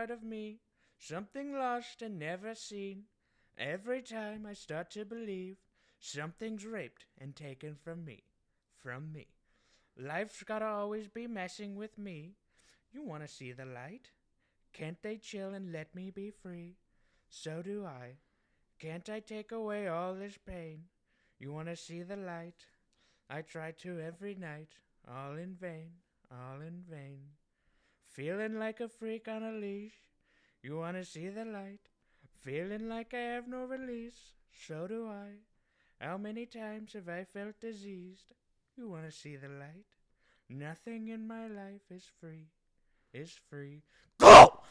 part of me, something lost and never seen. Every time I start to believe, something's raped and taken from me. From me. Life's gotta always be messing with me. You wanna see the light? Can't they chill and let me be free? So do I. Can't I take away all this pain? You wanna see the light? I try to every night, all in vain, all in vain. Feeling like a freak on a leash. You wanna see the light? Feeling like I have no release. So do I. How many times have I felt diseased? You wanna see the light? Nothing in my life is free. Is free. Go!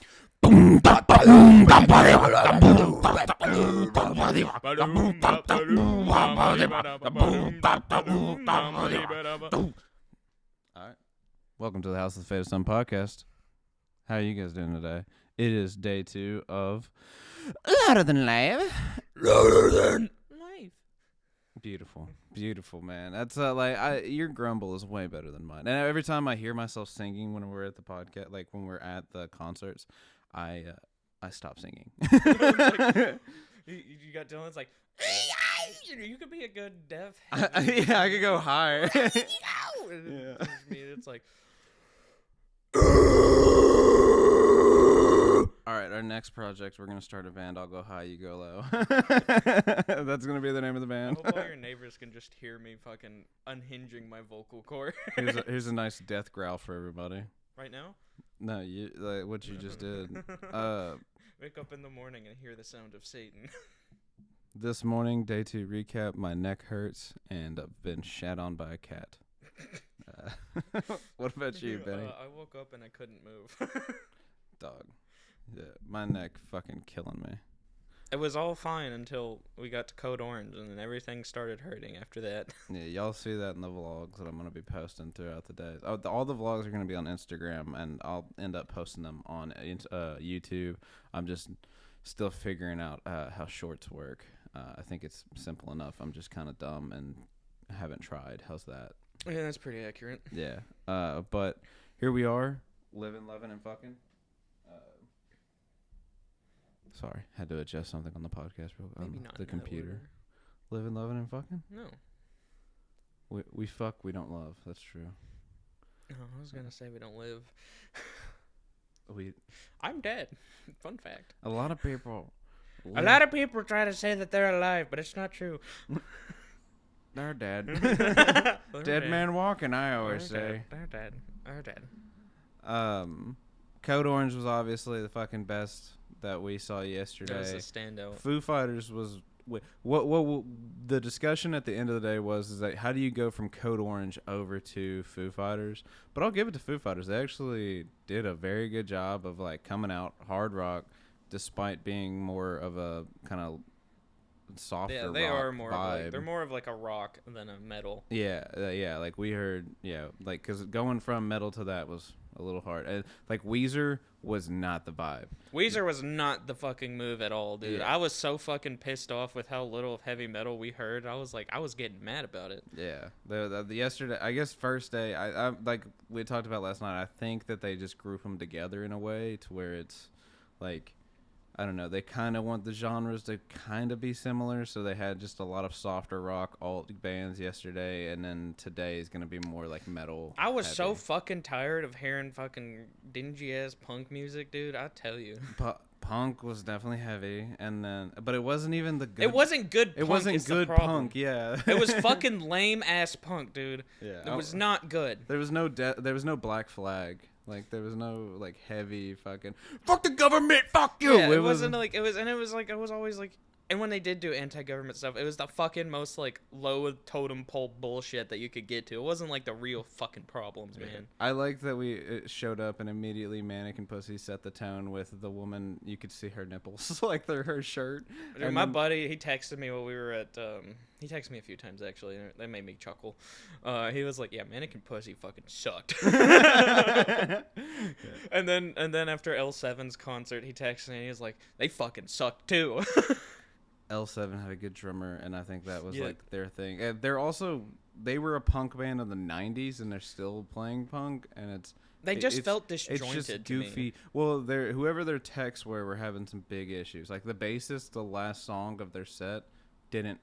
Alright. Welcome to the House of the Faded Sun podcast. How are you guys doing today? It is day 2 of Louder Than Live. Louder than life. Beautiful. Beautiful, man. That's your grumble is way better than mine. And every time I hear myself singing when we're at the podcast, like when we're at the concerts, I stop singing. You got Dylan's like, you could be a good deaf. Yeah, I could go higher. Yeah. It's like, all right, our next project, we're going to start a band. I'll go high, you go low. That's going to be the name of the I band. hope all your neighbors can just hear me fucking unhinging my vocal cord. Here's a nice death growl for everybody. Right now? No, you like what you just did. Wake up in the morning and hear the sound of Satan. This morning, day 2 recap, my neck hurts, and I've been shat on by a cat. What about you, Benny? I woke up and I couldn't move. Dog. Yeah, my neck fucking killing me. It was all fine until we got to Code Orange, and then everything started hurting after that. Yeah, y'all see that in the vlogs that I'm going to be posting throughout the day. All the vlogs are going to be on Instagram, and I'll end up posting them on YouTube. I'm just still figuring out how shorts work. I think it's simple enough. I'm just kind of dumb and haven't tried. How's that? Yeah, that's pretty accurate. Yeah. But here we are, living, loving, and fucking. Sorry, had to adjust something on the podcast real quick. Maybe not the in that computer. order. Living, loving, and fucking? No. We fuck, we don't love. That's true. Oh, I was gonna say we don't live. We. I'm dead. Fun fact. A lot of people. A lot of people try to say that they're alive, but it's not true. They're dead. They're Dead man walking, I always say. They're dead. They're dead. Code Orange was obviously the fucking best that we saw That yesterday. was a standout. Foo Fighters was what the discussion at the end of the day is that how do you go from Code Orange over to Foo Fighters? But I'll give it to Foo Fighters. They actually did a very good job of like coming out hard rock despite being more of a kind of softer Yeah, they rock are more of vibe. like, they're more of like a rock than a metal. Yeah, like we heard, like because going from metal to that was a little hard. And like Weezer was not the vibe. Weezer was not the fucking move at all, dude. Yeah. I was so fucking pissed off with how little of heavy metal we heard. I was getting mad about it. Yeah, the yesterday, I guess first day, I like we talked about last night. I think that they just group them together in a way to where it's like, I don't know, they kind of want the genres to kind of be similar, so they had just a lot of softer rock alt bands yesterday, and then today is going to be more like metal. I was heavy. so fucking tired of hearing fucking dingy-ass punk music, dude. I tell you. Punk was definitely heavy, and then, but it wasn't even the good. It wasn't good punk. It wasn't is the good problem. punk, yeah. It was fucking lame-ass punk, dude. Yeah. It was not good. There was no Black Flag. Like there was no like heavy fucking fuck the government, fuck you. Yeah, it wasn't like it was, and it was like I was always like, and when they did do anti-government stuff, it was the fucking most like low totem pole bullshit that you could get to. It wasn't like the real fucking problems, man. I liked that it showed up and immediately Mannequin Pussy set the tone with the woman. You could see her nipples like through her shirt. Dude, And my then- buddy, he texted me while we were at. He texted me a few times actually. And that made me chuckle. He was like, "Yeah, Mannequin Pussy fucking sucked." And then after L7's concert, he texted me and he was like, "They fucking sucked too." L7 had a good drummer, and I think that was Yeah. like their thing. And they're also they were a punk band in the '90s, and they're still playing punk, and They just felt it's disjointed just to goofy. me. Well, whoever their techs were having some big issues. Like the bassist, the last song of their set didn't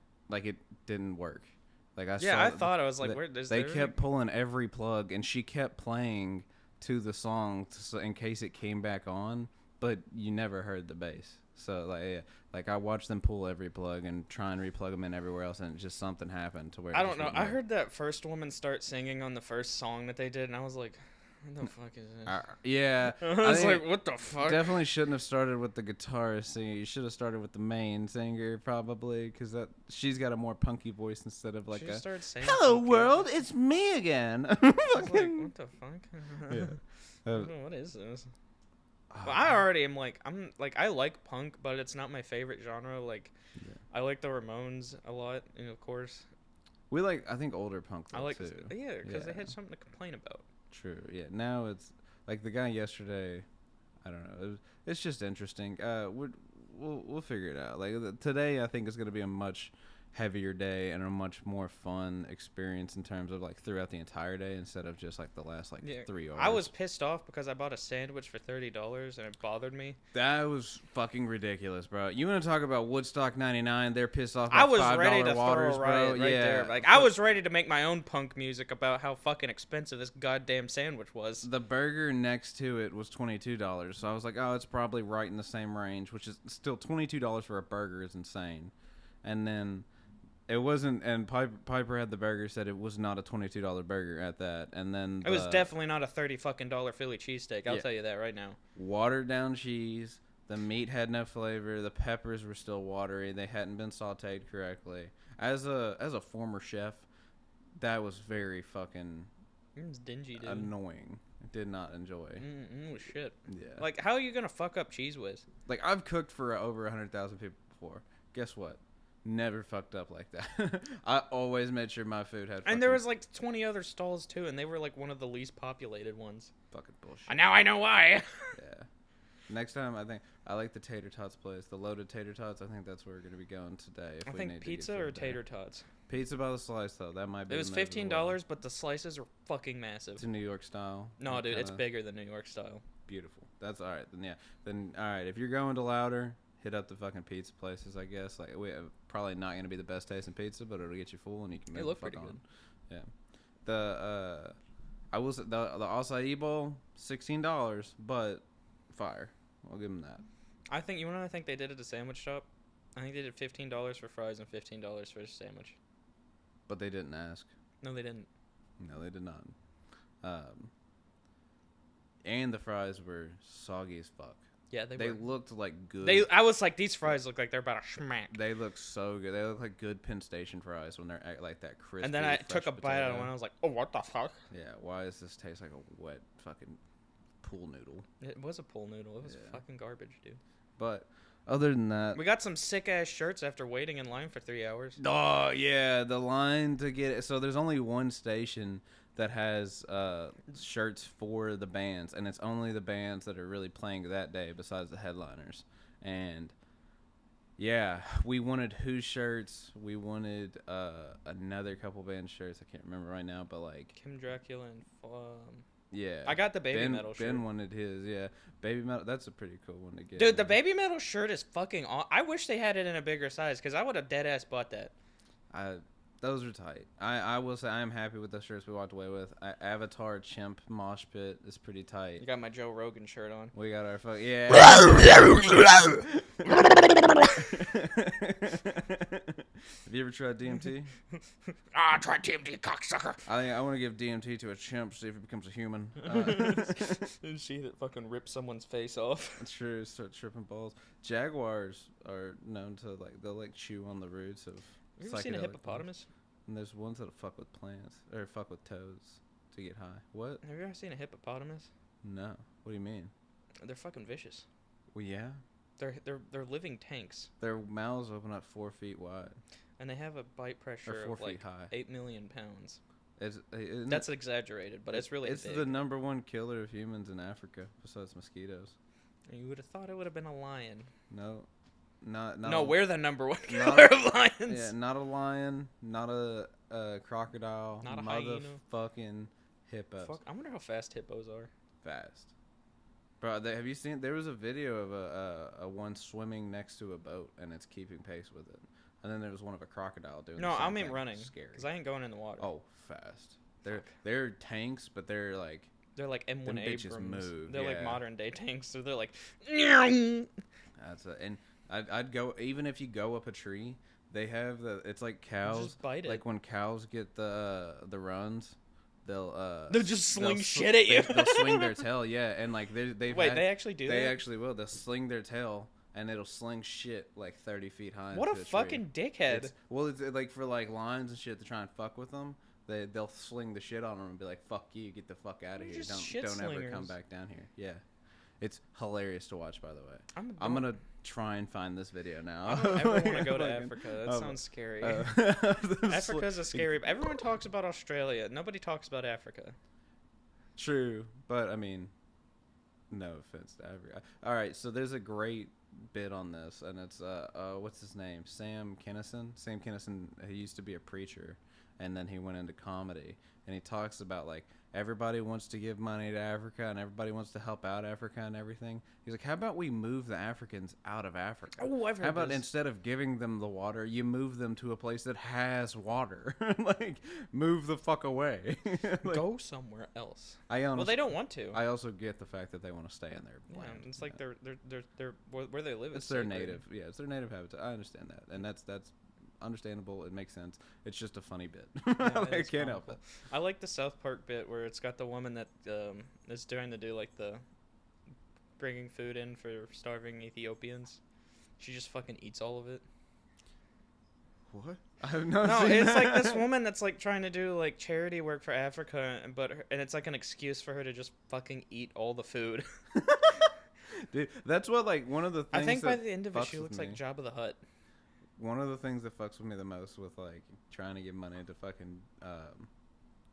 work. Like I Yeah, saw I thought I was like, that where is they there kept pulling every plug, and she kept playing to the song in case it came back on, but you never heard the bass. So like I watched them pull every plug and try and replug them in everywhere else, and just something happened to where I don't know. I heard that first woman start singing on the first song that they did, and I was like, what the fuck is this? Yeah, I was think like, what the fuck? definitely shouldn't have started with the guitarist singing. You should have started with the main singer probably, because she's got a more punky voice instead of like She a started saying "Hello some world, kid- it's me again." I was like, what the fuck? Yeah. What is this? Well, I already am like, I like punk, but it's not my favorite genre. Like, Yeah. I like the Ramones a lot, and of course, We like, I think, older punk though, I like, too. yeah, because they Yeah. had something to complain about. True. Yeah. Now it's like the guy yesterday. I don't know. It's just interesting. We'll figure it out. Like today, I think is going to be a much heavier day and a much more fun experience in terms of like throughout the entire day instead of just like the last like 3 hours. I was pissed off because I bought a sandwich for $30 and it bothered me. That was fucking ridiculous, bro. You want to talk about Woodstock '99? They're pissed off. I About was $5 ready to waters, throw a riot bro. right Yeah. there. Like I was ready to make my own punk music about how fucking expensive this goddamn sandwich was. The burger next to it was $22, so I was like, oh, it's probably right in the same range, which is still $22 for a burger is insane. And then it wasn't, and Piper had the burger, said it was not a $22 burger at that. And then It was definitely not a $30 fucking Philly cheesesteak. I'll Yeah. tell you that right now. watered down cheese. The meat had no flavor. The peppers were still watery. They hadn't been sautéed correctly. As a former chef, that was very fucking It was dingy, dude. annoying. Did not enjoy. Shit. Yeah. Like, how are you gonna fuck up Cheese Whiz? Like I've cooked for over 100,000 people before. Guess what? Never fucked up like that. I always made sure my food had. And there was like 20 other stalls too, and they were like one of the least populated ones. fucking bullshit. And now I know why. Yeah. Next time, I think I like the tater tots place, the loaded tater tots. I think that's where we're gonna be going today. If I we think need to pizza get or food there. tater tots. Pizza by the slice though. That might be. It was the move as $15, well. but the slices are fucking massive. It's a New York style. No, dude, it's Kinda bigger than New York style. Beautiful. That's all right. Then yeah. Then all right. If you're going to Louder, hit up the fucking pizza places. I guess like we probably not gonna be the best tasting pizza, but it'll get you full and you can. They move look the fuck pretty on. Yeah. The I was the acai bowl $16, but fire. I'll give them that. I think you know what I think they did at the sandwich shop. I think they did $15 for fries and $15 for a sandwich. But they didn't ask. No, they didn't. No, they did not. And the fries were soggy as fuck. Yeah, They were. looked like good. I was like, these fries look like they're about to smack. They look so good. They look like good Penn Station fries when they're like that crispy. And then I took fresh a bite out of potato. one. I was like, oh, what the fuck? Yeah, why does this taste like a wet fucking pool noodle? It was a pool noodle. It was Yeah. fucking garbage, dude. But other than that, We got some sick ass shirts after waiting in line for 3 hours. oh yeah, the line to get it. So there's only one station that has shirts for the bands, and it's only the bands that are really playing that day besides the headliners. And yeah, we wanted Who shirts. We wanted another couple band shirts. I can't remember right now, but like Kim Dracula and yeah, I got the Baby Metal shirt. Ben wanted his. Yeah, Baby Metal. That's a pretty cool one to get. Dude, the Baby Metal shirt is fucking I wish they had it in a bigger size because I would have dead ass bought that. Those are tight. I will say I am happy with the shirts we walked away with. Avatar Chimp Mosh Pit is pretty tight. You got my Joe Rogan shirt on. We got our yeah. Have you ever tried DMT? Try DMT, cocksucker. I think I want to give DMT to a chimp, see if it becomes a human. See that fucking rip someone's face off. It's true. Start tripping balls. Jaguars are known to they'll chew on the roots of. You ever seen a psychedelic hippopotamus? And there's ones that fuck with plants or fuck with toads to get high. What? Have you ever seen a hippopotamus? No. What do you mean? They're fucking vicious. Well, yeah. They're living tanks, Their mouths open up 4 feet wide and they have a bite or pressure 4 of feet like high. 8 million pounds. Isn't That's exaggerated, but it's really It's big. the number one killer of humans in Africa besides mosquitoes. You would have thought it would have been a lion. No, not No, a, we're the number one not killer a- of lions. yeah, not a lion, not a crocodile, Not a hyena. motherfucking hippos. Fuck, I wonder how fast hippos are. Fast. Bro, have you seen? There was a video of a one swimming next to a boat and it's keeping pace with it, and then there was one of a crocodile doing. No, the same I mean thing. running. Scary. Because I ain't going in the water. Oh, fast. Fuck. They're tanks, but they're like They're like M1 them bitches Abrams. move, They're like yeah. modern day tanks. So they're like. and I'd go even if you go up a tree. They have it's like cows. Just bite it. Like when cows get the runs. They'll just sling sw- shit at you. They'll swing their tail, yeah, and like they Wait, they actually do that? They actually will. They'll sling their tail, and it'll sling shit like 30 feet high. What a into tree. fucking dickhead. It's like for like lions and shit to try and fuck with them. They'll sling the shit on them and be like, "Fuck you, get the fuck out of They're here! just shit Don't ever slingers. come back down here." Yeah, it's hilarious to watch. By the way, I'm gonna try and find this video now. I don't ever want to go to Fucking- Africa. That sounds scary. Africa's Africa's a scary. Everyone talks about Australia. Nobody talks about Africa. True, but I mean, no offense to Africa. All right, so there's a great bit on this, and it's what's his name? Sam Kinison. Sam Kinison. He used to be a preacher, and then he went into comedy, and he talks about like everybody wants to give money to Africa, and everybody wants to help out Africa and everything. He's like, how about we move the Africans out of Africa? Oh, I've heard How about this. instead of giving them the water, you move them to a place that has water? Like, move the fuck away. Like, Go somewhere else. I honestly, Well, they don't want to. I also get the fact that they want to stay in their Yeah, land. it's like Yeah. they're where they live. It's is their sacred. native. Yeah, it's their native habitat. I understand that, and that's understandable. It makes sense. It's just a funny bit. Yeah, Like, it I is can't help comical. it. I like the South Park bit where it's got the woman that is trying to do like the bringing food in for starving Ethiopians. She just fucking eats all of it. What? I have not No, seen it's like that. this woman that's like trying to do like charity work for Africa, and it's like an excuse for her to just fucking eat all the food. Dude, that's what like one of the things I think by that the end of it, fucks she with looks me. like Jabba the Hutt. One of the things that fucks with me the most with like trying to give money to fucking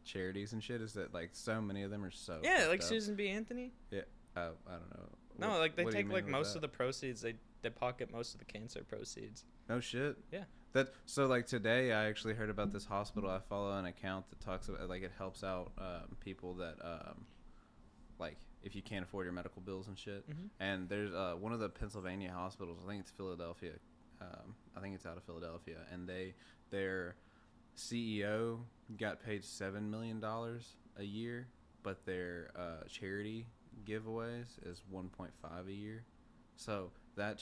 charities and shit is that like so many of them are so Yeah, like fucked up. Susan B. Anthony. I don't know. No, like they what do you take mean like with most that? of the proceeds. They pocket most of the cancer proceeds. No shit. Yeah. That so like today I actually heard about this hospital. I follow an account that talks about like it helps out people that like if you can't afford your medical bills and shit. Mhm. And there's one of the Pennsylvania hospitals. I think it's Philadelphia. I think it's out of Philadelphia, and their CEO got paid $7 million a year, but their charity giveaways is 1.5 a year. So that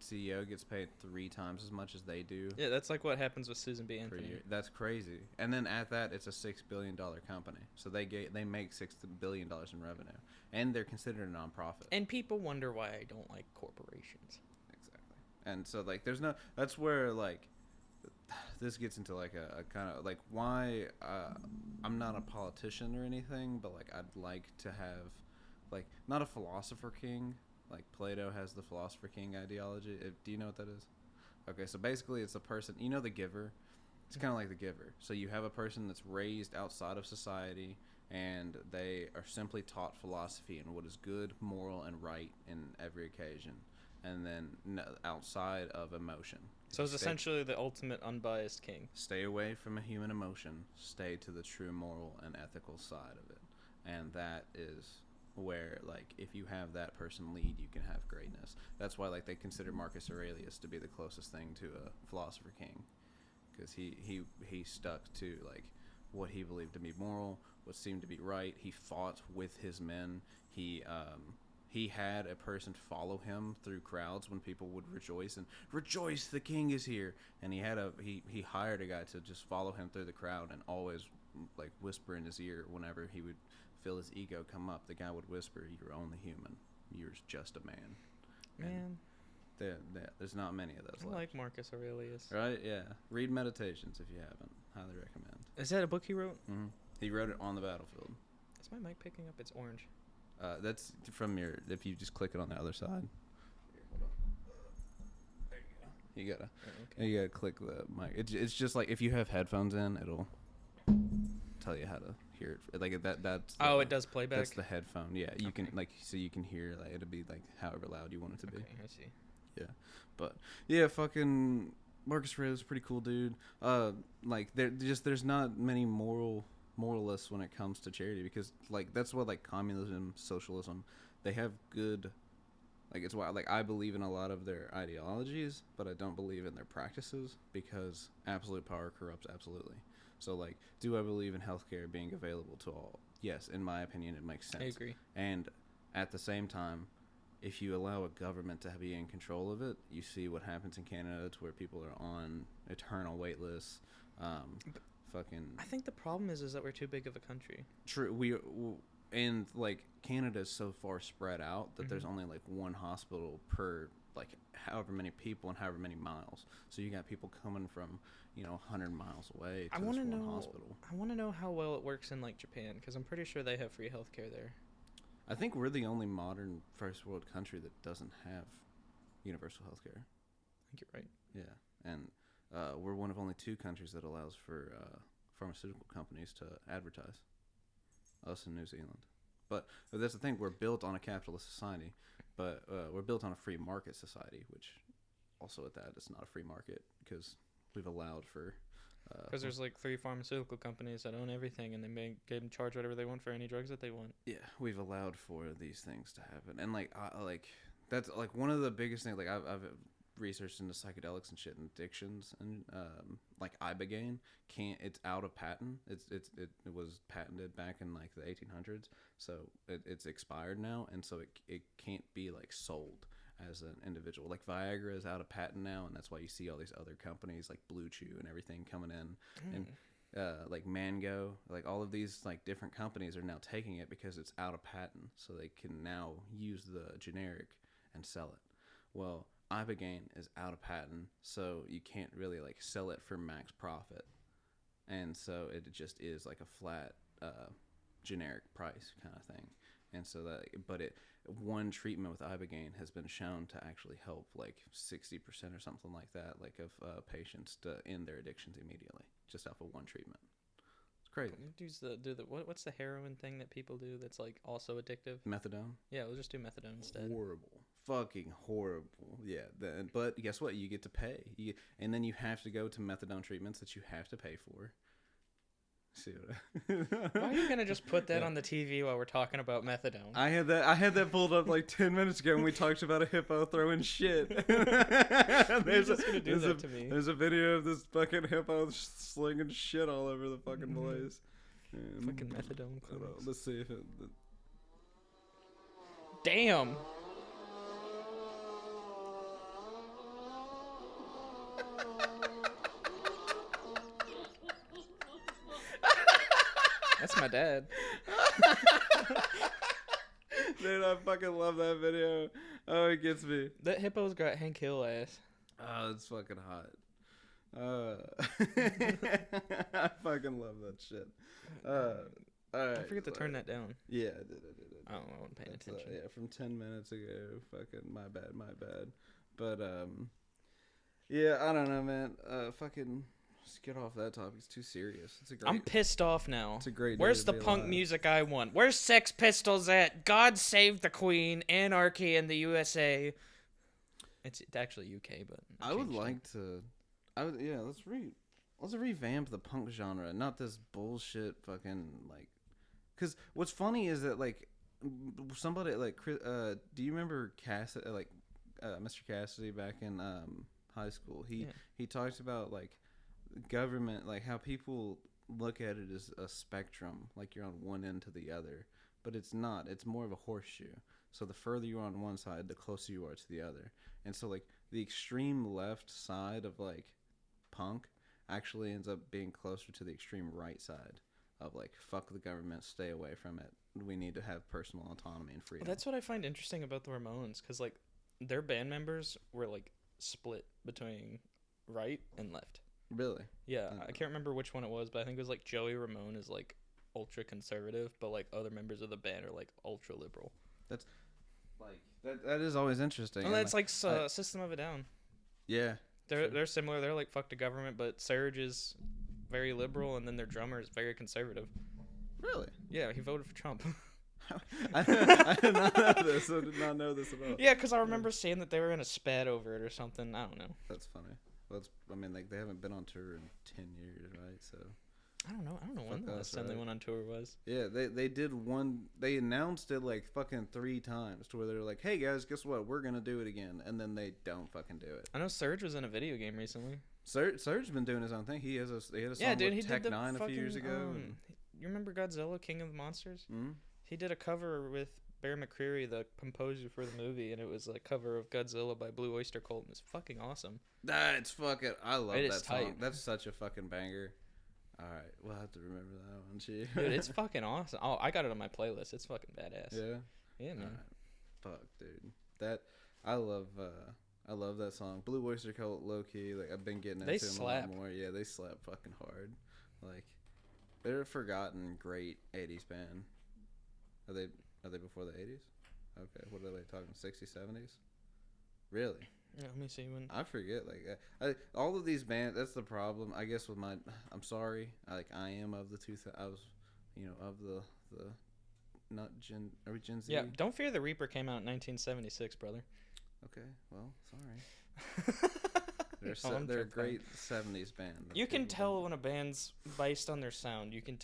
CEO gets paid 3 times as much as they do Yeah, that's like what happens with Susan B. per Anthony. year. That's crazy. And then at that, it's a $6 billion company. So they make $6 billion in revenue, and they're considered a nonprofit. And people wonder why I don't like corporations. Exactly. And so like there's no that's where like this gets into like a kind of like why I'm not a politician or anything, but like I'd like to have like not a philosopher king like Plato has the philosopher king ideology. Do you know what that is? Okay, so basically it's a person, you know, the giver. It's kind of like the giver. So you have a person that's raised outside of society, and they are simply taught philosophy and what is good, moral, and right in every occasion, and then outside of emotion. So it's essentially the ultimate unbiased king. Stay away from a human emotion. Stay to the true moral and ethical side of it, and that is where like if you have that person lead, you can have greatness. That's why like they consider Marcus Aurelius to be the closest thing to a philosopher king, because he stuck to like what he believed to be moral, what seemed to be right. He fought with his men. He had a person follow him through crowds when people would rejoice, the king is here. And he hired a guy to just follow him through the crowd and always like whisper in his ear whenever he would feel his ego come up. The guy would whisper, "You're only human. You're just a man." Man, There's not many of those I left. like Marcus Aurelius. Right? Yeah. Read Meditations if you haven't. Highly recommend. Is that a book he wrote? Mm-hmm. He wrote it on the battlefield. Is my mic picking up? It's orange. That's from your. If you just click it on the other side. There you go. You gotta click the mic. It's just like if you have headphones in, it'll tell you how to hear it. Like that's. Oh, it does playback. That's the headphone. Yeah, you can like so you can hear like it'll be like however loud you want it to be. Okay, I see. Yeah, but yeah, fucking Marcus Aurelius, pretty cool dude. Like there's not many moralists when it comes to charity, because like that's what like communism, socialism, they have good. Like it's why like I believe in a lot of their ideologies, but I don't believe in their practices, because absolute power corrupts absolutely. So like, do I believe in healthcare being available to all? Yes, in my opinion, it makes sense. I agree. And at the same time, if you allow a government to be in control of it, you see what happens in Canada, to where people are on eternal wait lists. Fucking. I think the problem is that we're too big of a country. True. And like Canada is so far spread out that there's only like one hospital per like however many people and however many miles. So you got people coming from 100 miles away to this one hospital. I want to know how well it works in like Japan, because I'm pretty sure they have free healthcare there. I think we're the only modern first world country that doesn't have universal healthcare. I think you're right. Yeah, and we're one of only 2 countries that allows for pharmaceutical companies to advertise. Us in New Zealand. But that's the thing, we're built on a capitalist society, but we're built on a free market society, which also at that it's not a free market, because we've allowed for because there's like 3 pharmaceutical companies that own everything, and they can charge whatever they want for any drugs that they want. Yeah, we've allowed for these things to happen. And like that's like one of the biggest things. Like I've researched into psychedelics and shit and addictions, and like Ibogaine it's out of patent. It was patented back in like the 1800s, so it's expired now, and so it can't be like sold as an individual. Like Viagra is out of patent now, and that's why you see all these other companies like Blue Chew and everything coming in, and like Mango, like all of these like different companies are now taking it because it's out of patent, so they can now use the generic and sell it. Well, Ibogaine is out of patent, so you can't really like sell it for max profit, and so it just is like a flat generic price kind of thing. And so one treatment with Ibogaine has been shown to actually help like 60% or something like that, like of patients to end their addictions immediately, just off of one treatment. It's crazy. What's the heroin thing that people do that's like also addictive? Methadone. Yeah, we'll just do methadone instead. Horrible. Fucking horrible. Yeah. But guess what? You get to pay. And then you have to go to methadone treatments that you have to pay for. See what Why are you gonna just put that on the TV while we're talking about methadone? I had that pulled up like 10 minutes ago when we talked about a hippo throwing shit. There's a video of this fucking hippo slinging shit all over the fucking place. Fucking methadone clinics. Let's see if it. Damn. That's my dad. Dude, I fucking love that video. Oh, it gets me. That hippo's got Hank Hill ass. Oh, it's fucking hot. I fucking love that shit. All right. I forget to turn that down. Yeah, I did. I wasn't paying attention. Yeah, from 10 minutes ago. Fucking my bad. But, yeah, I don't know, man. Fucking... Let's get off that topic. It's too serious. I'm pissed off now. It's a great. Where's the punk music I want? Where's Sex Pistols at? God Save the Queen, Anarchy in the USA. It's actually UK, but I would like to. Let's revamp the punk genre, not this bullshit fucking like. Because what's funny is that like somebody like do you remember Cassidy, like Mr. Cassidy back in high school? He talks about like government, like how people look at it as a spectrum, like you're on one end to the other, but it's not. It's more of a horseshoe. So the further you're on one side, the closer you are to the other. And so like the extreme left side of like punk actually ends up being closer to the extreme right side of like fuck the government, stay away from it, we need to have personal autonomy and freedom. Well, that's what I find interesting about the Ramones, because like their band members were like split between right and left. Really? Yeah, I can't remember which one it was, but I think it was like Joey Ramone is like ultra conservative, but like other members of the band are like ultra liberal. That's like that is always interesting. Well, that's like System of a Down. Yeah, they're similar. They're like fuck the government, but Serge is very liberal, and then their drummer is very conservative. Really? Yeah, he voted for Trump. I did not know this. I did not know this at all. Yeah, because I remember seeing that they were in a spat over it or something. I don't know. That's funny. Well, I mean, like they haven't been on tour in 10 years, right? So I don't know when the last time they went on tour was. yeah, they did one. They announced it like fucking 3 times to where they're like, "Hey guys, guess what? We're gonna do it again," and then they don't fucking do it. I know Surge was in a video game recently. Serge's been doing his own thing. He had a song with Tech Nine a few years ago. You remember Godzilla, King of the Monsters? Mm-hmm. He did a cover with Bear McCreary, the composer for the movie, and it was a cover of Godzilla by Blue Oyster Cult. And it's fucking awesome. That's fucking. I love It that is song. tight. That's such a fucking banger. All right, we'll have to remember that one. Gee. Dude, it's fucking awesome. Oh, I got it on my playlist. It's fucking badass. Yeah. Yeah, man. Alright. Fuck, dude. That I love that song. Blue Oyster Cult, low key. Like I've been getting into them a lot more. Yeah, they slap fucking hard. Like they're a forgotten great '80s band. Are they before the '80s? Okay, what are they talking? '60s, '70s? Really? Yeah, let me see when. I forget. Like all of these bands. That's the problem. I guess with my. I'm sorry. I am of the I was, of the. Not Gen. Are we Gen Z? Yeah, Don't Fear the Reaper came out in 1976, brother. Okay, well, sorry. They're a great 70s band. You can tell when a band's based on their sound. You can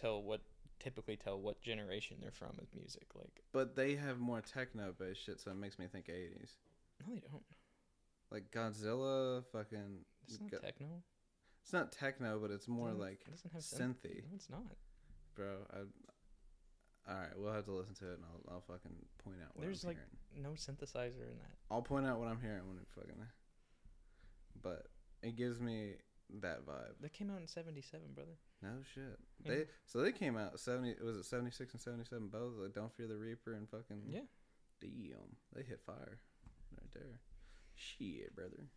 typically tell what generation they're from with music. Like, but they have more techno-based shit, so it makes me think 80s. No, they don't. Like Godzilla, fucking. It's not techno. It's not techno, but it's more like it doesn't have synthy. No, it's not. Bro, all right, we'll have to listen to it, and I'll fucking point out what There's I'm like hearing. no synthesizer in that. I'll point out what I'm hearing when it fucking. But it gives me that vibe. That came out in 77, brother. No shit. Yeah. They came out 70. Was it 76 and 77 both? Like Don't Fear the Reaper and fucking. Yeah. Damn, they hit fire right there. Shit, brother.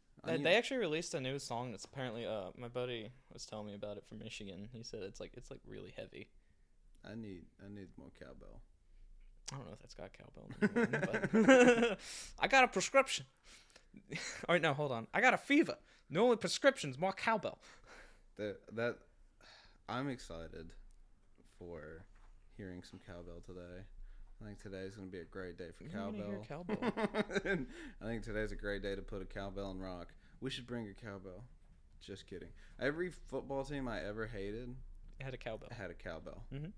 They actually released a new song that's apparently my buddy was telling me about it from Michigan. He said it's like really heavy. I need more cowbell. I don't know if that's got cowbell in it, but I got a prescription. All right, no, hold on. I got a fever. The only prescription's more cowbell. That I'm excited for hearing some cowbell today. I think today's gonna be a great day for cowbell. Hear cowbell. I think today's a great day to put a cowbell in rock. We should bring a cowbell. Just kidding. Every football team I ever hated It had a cowbell. had a cowbell. Mm-hmm.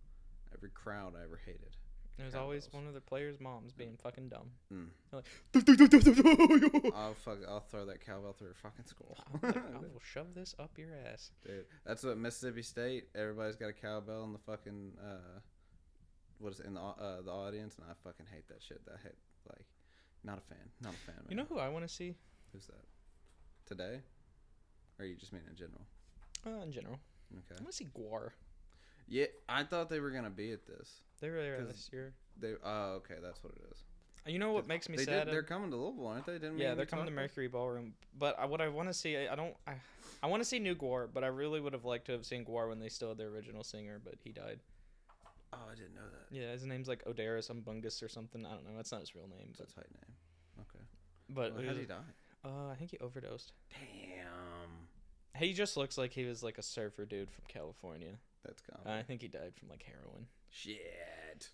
Every crowd I ever hated. There's always one of the players' moms being fucking dumb. Mm. Like, I'll throw that cowbell through her fucking skull. I will shove this up your ass. Dude, that's what Mississippi State. Everybody's got a cowbell in the fucking what is it, in the audience, and I fucking hate that shit. Not a fan, man. You know who I want to see? Who's that? Today, or you just mean in general? In general, Okay. I want to see Guar. Yeah, I thought they were gonna be at this. They were there this year. Okay, that's what it is. You know what makes me sad? They're coming to Louisville, aren't they? They're coming to Mercury Ballroom. But what I want to see, I want to see new Guar, but I really would have liked to have seen Guar when they still had their original singer, but he died. Oh, I didn't know that. Yeah, his name's like Odaris Umbungus or something. I don't know. That's not his real name. That's a tight name. Okay. But how did he die? I think he overdosed. Damn. He just looks like he was like a surfer dude from California. That's common. I think he died from like heroin. Shit.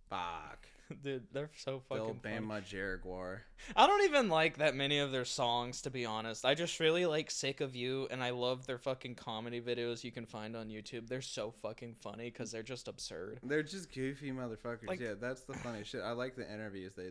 Fuck. Dude, they're so fucking Bill Bam my Jaguar. I don't even like that many of their songs, to be honest. I just really like Sick of You, and I love their fucking comedy videos you can find on YouTube. They're so fucking funny because they're just absurd. They're just goofy motherfuckers. Like, yeah, that's the funny shit. I like the interviews they do.